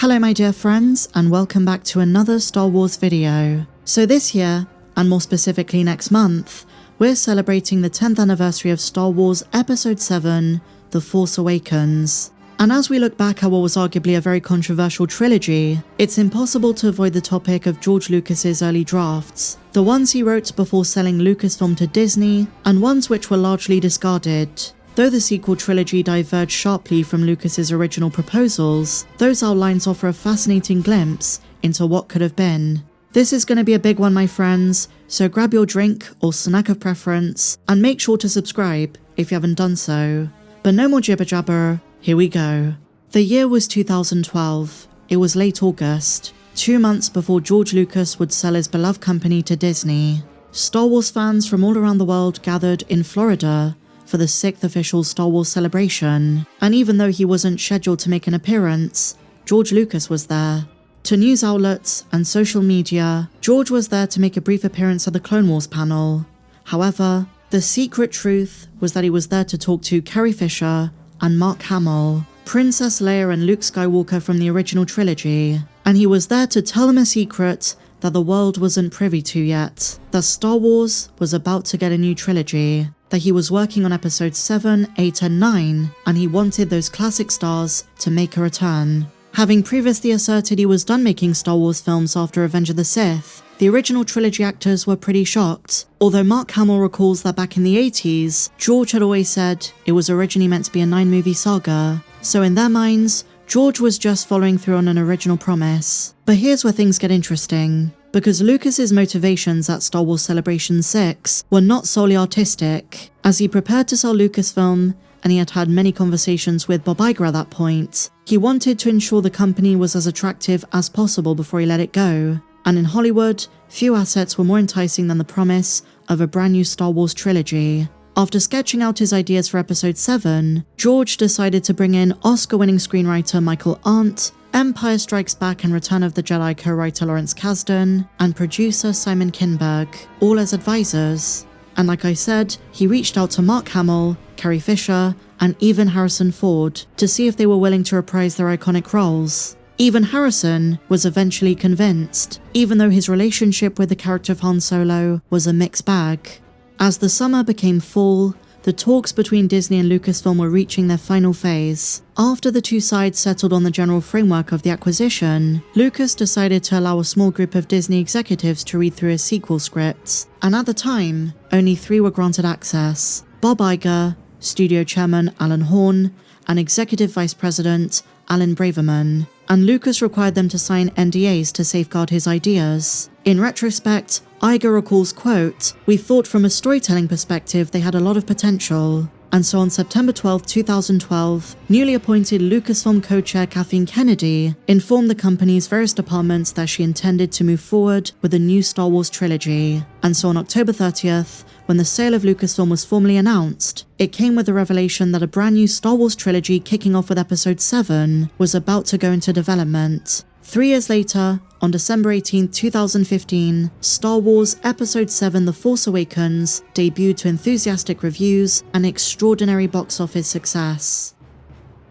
Hello my dear friends, and welcome back to another Star Wars video. So this year, and more specifically next month, we're celebrating the 10th anniversary of Star Wars Episode 7, The Force Awakens. And as we look back at what was arguably a very controversial trilogy, it's impossible to avoid the topic of George Lucas's early drafts, the ones he wrote before selling Lucasfilm to Disney, and ones which were largely discarded. Though the sequel trilogy diverged sharply from Lucas's original proposals, those outlines offer a fascinating glimpse into what could have been. This is going to be a big one, my friends, so grab your drink or snack of preference, and make sure to subscribe if you haven't done so. But no more jibber jabber, here we go. The year was 2012. It was late August, 2 months before George Lucas would sell his beloved company to Disney. Star Wars fans from all around the world gathered in Florida for the 6th official Star Wars celebration, and even though he wasn't scheduled to make an appearance, George Lucas was there. To news outlets and social media, George was there to make a brief appearance at the Clone Wars panel. However, the secret truth was that he was there to talk to Carrie Fisher and Mark Hamill, Princess Leia and Luke Skywalker from the original trilogy, and he was there to tell them a secret that the world wasn't privy to yet, that Star Wars was about to get a new trilogy, that he was working on episodes 7, 8 and 9, and he wanted those classic stars to make a return. Having previously asserted he was done making Star Wars films after Revenge of the Sith, the original trilogy actors were pretty shocked, although Mark Hamill recalls that back in the 80s, George had always said it was originally meant to be a 9-movie saga, so in their minds, George was just following through on an original promise. But here's where things get interesting, because Lucas's motivations at Star Wars Celebration 6 were not solely artistic. As he prepared to sell Lucasfilm, and he had had many conversations with Bob Iger at that point, he wanted to ensure the company was as attractive as possible before he let it go. And in Hollywood, few assets were more enticing than the promise of a brand new Star Wars trilogy. After sketching out his ideas for Episode 7, George decided to bring in Oscar-winning screenwriter Michael Arndt, Empire Strikes Back and Return of the Jedi co-writer Lawrence Kasdan, and producer Simon Kinberg, all as advisors. And like I said, he reached out to Mark Hamill, Carrie Fisher, and even Harrison Ford to see if they were willing to reprise their iconic roles. Even Harrison was eventually convinced, even though his relationship with the character of Han Solo was a mixed bag. As the summer became fall, the talks between Disney and Lucasfilm were reaching their final phase. After the two sides settled on the general framework of the acquisition, Lucas decided to allow a small group of Disney executives to read through his sequel scripts, and at the time, only 3 were granted access: Bob Iger, studio chairman Alan Horn, and executive vice president Alan Braverman, and Lucas required them to sign NDAs to safeguard his ideas. In retrospect, Iger recalls, quote, "We thought from a storytelling perspective they had a lot of potential." And so on September 12, 2012, newly appointed Lucasfilm co-chair Kathleen Kennedy informed the company's various departments that she intended to move forward with a new Star Wars trilogy. And so on October 30th, when the sale of Lucasfilm was formally announced, it came with the revelation that a brand new Star Wars trilogy kicking off with Episode 7 was about to go into development. 3 years later, on December 18, 2015, Star Wars Episode 7 The Force Awakens debuted to enthusiastic reviews and extraordinary box office success.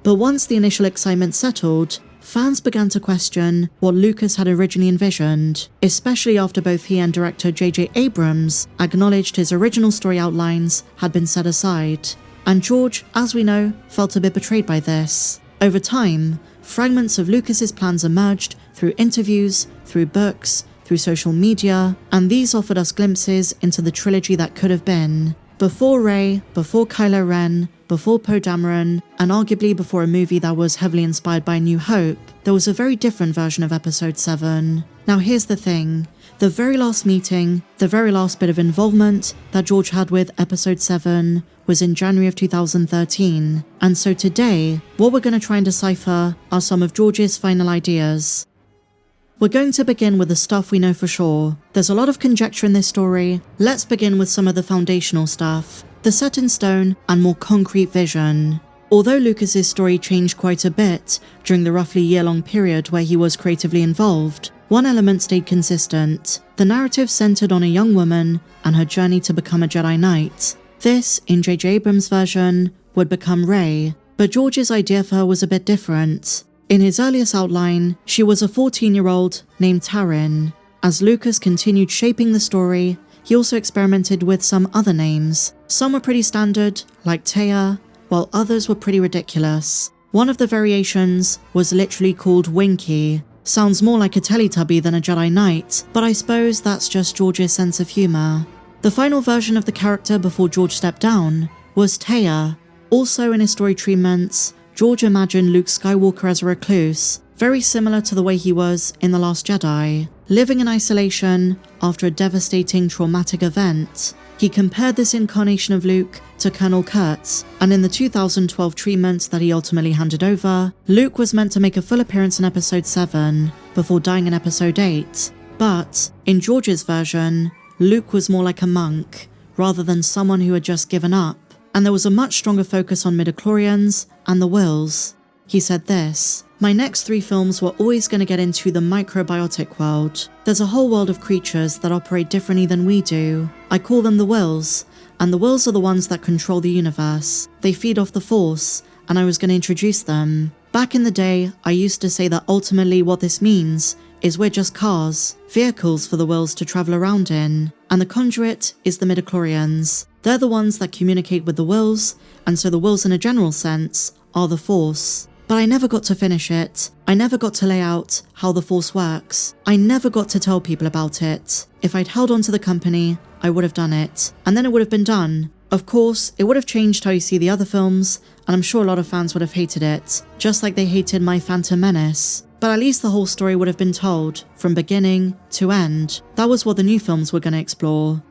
But once the initial excitement settled, fans began to question what Lucas had originally envisioned, especially after both he and director J.J. Abrams acknowledged his original story outlines had been set aside. And George, as we know, felt a bit betrayed by this. Over time, fragments of Lucas's plans emerged through interviews, through books, through social media, and these offered us glimpses into the trilogy that could have been. Before Rey, before Kylo Ren, before Poe Dameron, and arguably before a movie that was heavily inspired by New Hope, there was a very different version of Episode 7. Now here's the thing, the very last meeting, the very last bit of involvement that George had with Episode 7 was in January of 2013, and so today, what we're going to try and decipher are some of George's final ideas. We're going to begin with the stuff we know for sure. There's a lot of conjecture in this story. Let's begin with some of the foundational stuff, the set in stone and more concrete vision. Although Lucas's story changed quite a bit during the roughly year-long period where he was creatively involved, one element stayed consistent. The narrative centered on a young woman and her journey to become a Jedi Knight. This, in J.J. Abrams' version, would become Rey, but George's idea for her was a bit different. In his earliest outline, she was a 14-year-old named Taryn. As Lucas continued shaping the story, he also experimented with some other names. Some were pretty standard, like Taya, while others were pretty ridiculous. One of the variations was literally called Winky. Sounds more like a Teletubby than a Jedi Knight, but I suppose that's just George's sense of humour. The final version of the character before George stepped down was Taya. Also in his story treatments, George imagined Luke Skywalker as a recluse, very similar to the way he was in The Last Jedi, living in isolation after a devastating traumatic event. He compared this incarnation of Luke to Colonel Kurtz, and in the 2012 treatment that he ultimately handed over, Luke was meant to make a full appearance in Episode 7 before dying in Episode 8. But in George's version, Luke was more like a monk, rather than someone who had just given up, and there was a much stronger focus on midichlorians and the Wills. He said this: "My next 3 films were always going to get into the microbiotic world. There's a whole world of creatures that operate differently than we do. I call them the Wills, and the Wills are the ones that control the universe. They feed off the Force, and I was going to introduce them. Back in the day, I used to say that ultimately what this means is we're just cars, vehicles for the Wills to travel around in, and the conduit is the midichlorians. They're the ones that communicate with the Wills, and so the Wills in a general sense are the Force. But I never got to finish it. I never got to lay out how the Force works. I never got to tell people about it. If I'd held on to the company, I would have done it, and then it would have been done. Of course, it would have changed how you see the other films, and I'm sure a lot of fans would have hated it, just like they hated my Phantom Menace. But at least the whole story would have been told, from beginning to end. That was what the new films were going to explore."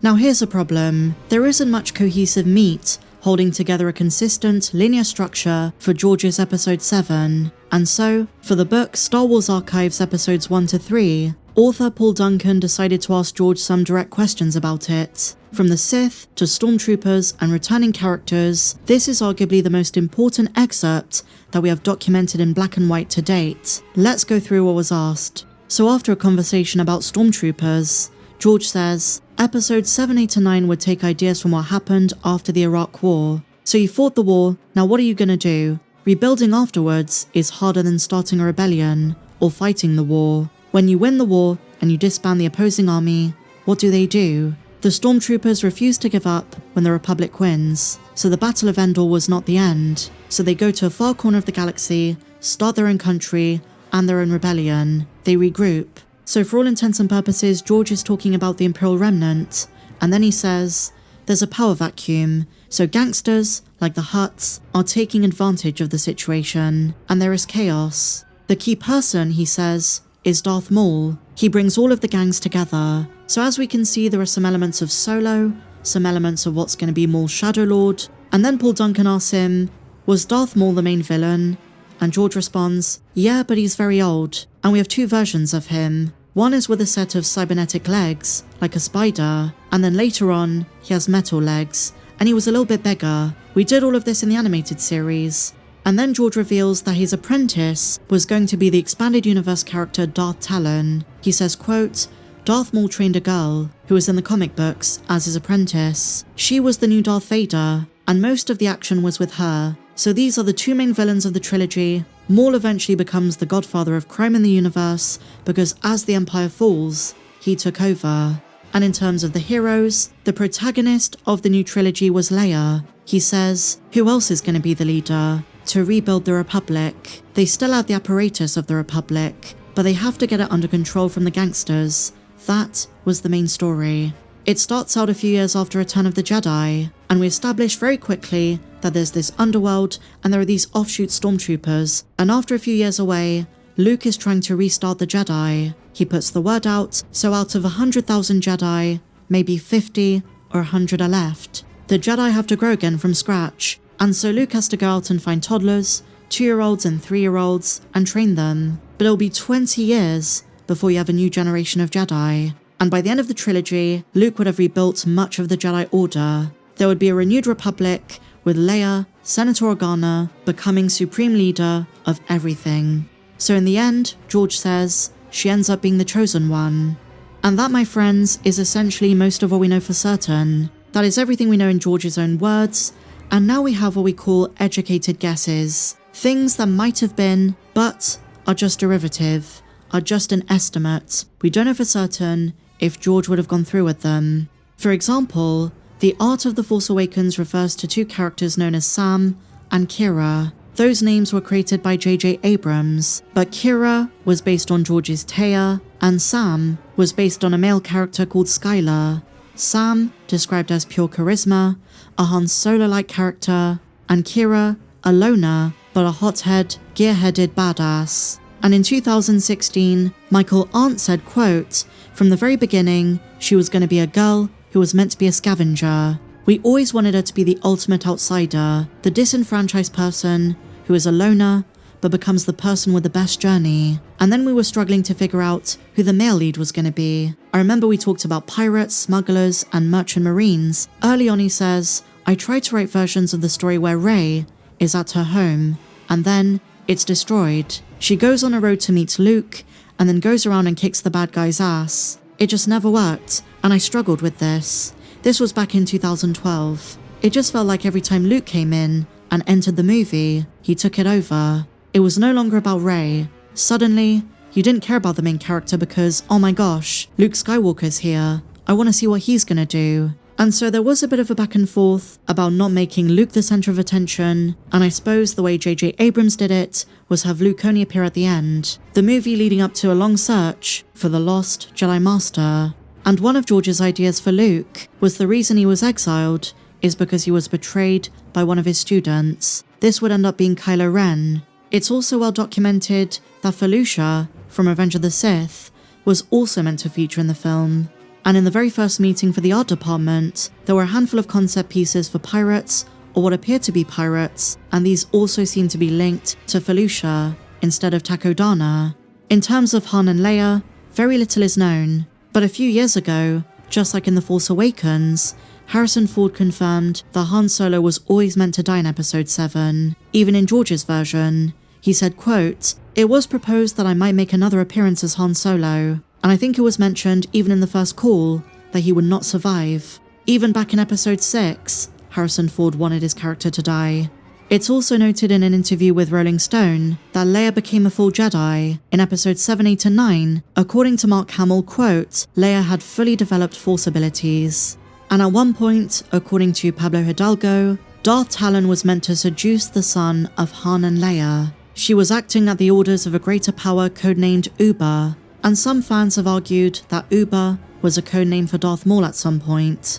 Now here's a problem. There isn't much cohesive meat holding together a consistent, linear structure for George's Episode 7. And so, for the book Star Wars Archives Episodes 1 to 3, author Paul Duncan decided to ask George some direct questions about it. From the Sith to stormtroopers and returning characters, this is arguably the most important excerpt that we have documented in black and white to date. Let's go through what was asked. So after a conversation about stormtroopers, George says, Episodes 7, 8 and 9 would take ideas from what happened after the Iraq War. So you fought the war, now what are you gonna do? Rebuilding afterwards is harder than starting a rebellion or fighting the war. When you win the war and you disband the opposing army, what do? The stormtroopers refuse to give up when the Republic wins, so the Battle of Endor was not the end. So they go to a far corner of the galaxy, start their own country and their own rebellion. They regroup. So for all intents and purposes, George is talking about the Imperial Remnant, and then he says, there's a power vacuum, so gangsters, like the Hutts, are taking advantage of the situation, and there is chaos. The key person, he says, is Darth Maul. He brings all of the gangs together. So as we can see, there are some elements of Solo, some elements of what's going to be Maul's Shadow Lord, and then Paul Duncan asks him, was Darth Maul the main villain? And George responds, yeah, but he's very old, and we have 2 versions of him. One is with a set of cybernetic legs, like a spider, and then later on, he has metal legs, and he was a little bit bigger. We did all of this in the animated series. And then George reveals that his apprentice was going to be the expanded universe character Darth Talon. He says, quote, Darth Maul trained a girl, who was in the comic books, as his apprentice. She was the new Darth Vader, and most of the action was with her. So these are the 2 main villains of the trilogy. Maul eventually becomes the godfather of crime in the universe, because as the Empire falls, he took over. And in terms of the heroes, the protagonist of the new trilogy was Leia. He says, who else is going to be the leader? To rebuild the Republic. They still have the apparatus of the Republic, but they have to get it under control from the gangsters. That was the main story. It starts out a few years after Return of the Jedi, and we establish very quickly that there's this underworld and there are these offshoot stormtroopers, and after a few years away, Luke is trying to restart the Jedi. He puts the word out, so out of 100,000 Jedi, maybe 50 or 100 are left. The Jedi have to grow again from scratch, and so Luke has to go out and find toddlers, 2-year-olds and 3-year-olds, and train them. But it'll be 20 years before you have a new generation of Jedi. And by the end of the trilogy, Luke would have rebuilt much of the Jedi Order. There would be a renewed Republic, with Leia, Senator Organa, becoming supreme leader of everything. So in the end, George says, she ends up being the chosen one. And that, my friends, is essentially most of what we know for certain. That is everything we know in George's own words, and now we have what we call educated guesses. Things that might have been, but are just derivative, are just an estimate. We don't know for certain if George would have gone through with them. For example, the art of The Force Awakens refers to two characters known as Sam and Kira. Those names were created by J.J. Abrams, but Kira was based on George's Taya, and Sam was based on a male character called Skylar. Sam, described as pure charisma, a Han Solo-like character, and Kira, a loner, but a hothead, gear-headed badass. And in 2016, Michael Arndt said, quote, "From the very beginning, she was going to be a girl who was meant to be a scavenger. We always wanted her to be the ultimate outsider, the disenfranchised person who is a loner, but becomes the person with the best journey. And then we were struggling to figure out who the male lead was going to be. I remember we talked about pirates, smugglers, and merchant marines. Early on he says, I tried to write versions of the story where Rey is at her home, and then it's destroyed. She goes on a road to meet Luke, and then goes around and kicks the bad guy's ass. It just never worked, and I struggled with this. This was back in 2012. It just felt like every time Luke came in and entered the movie, he took it over. It was no longer about Rey. Suddenly, you didn't care about the main character because, oh my gosh, Luke Skywalker's here. I want to see what he's gonna do. And so there was a bit of a back and forth about not making Luke the center of attention, and I suppose the way J.J. Abrams did it was have Luke only appear at the end, the movie leading up to a long search for the lost Jedi Master. And one of George's ideas for Luke was the reason he was exiled is because he was betrayed by one of his students. This would end up being Kylo Ren. It's also well documented that Felucia from Revenge of the Sith was also meant to feature in the film. And in the very first meeting for the art department, there were a handful of concept pieces for pirates, or what appeared to be pirates, and these also seemed to be linked to Felucia instead of Takodana. In terms of Han and Leia, very little is known, but a few years ago, just like in The Force Awakens, Harrison Ford confirmed that Han Solo was always meant to die in Episode 7, even in George's version. He said, quote, "It was proposed that I might make another appearance as Han Solo, and I think it was mentioned even in the first call that he would not survive. Even back in Episode 6, Harrison Ford wanted his character to die." It's also noted in an interview with Rolling Stone that Leia became a full Jedi in Episodes 7, 8, and 9. According to Mark Hamill, quote, "Leia had fully developed Force abilities." And at one point, according to Pablo Hidalgo, Darth Talon was meant to seduce the son of Han and Leia. She was acting at the orders of a greater power codenamed Uber, and some fans have argued that Uber was a codename for Darth Maul at some point.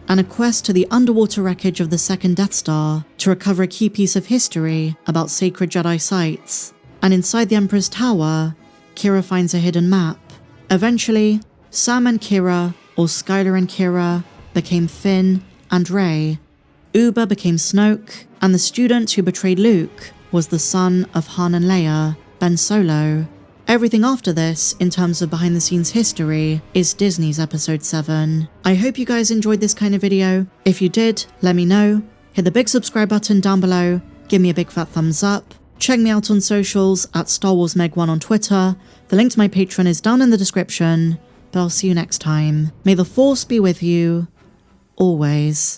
And a quest to the underwater wreckage of the second Death Star to recover a key piece of history about sacred Jedi sites. And inside the Emperor's Tower, Kira finds a hidden map. Eventually, Sam and Kira, or Skylar and Kira, became Finn and Rey. Uber became Snoke, and the student who betrayed Luke was the son of Han and Leia, Ben Solo. Everything after this, in terms of behind-the-scenes history, is Disney's Episode 7. I hope you guys enjoyed this kind of video. If you did, let me know. Hit the big subscribe button down below, give me a big fat thumbs up. Check me out on socials at Star Wars Meg1 on Twitter. The link to my Patreon is down in the description. But I'll see you next time. May the Force be with you, always.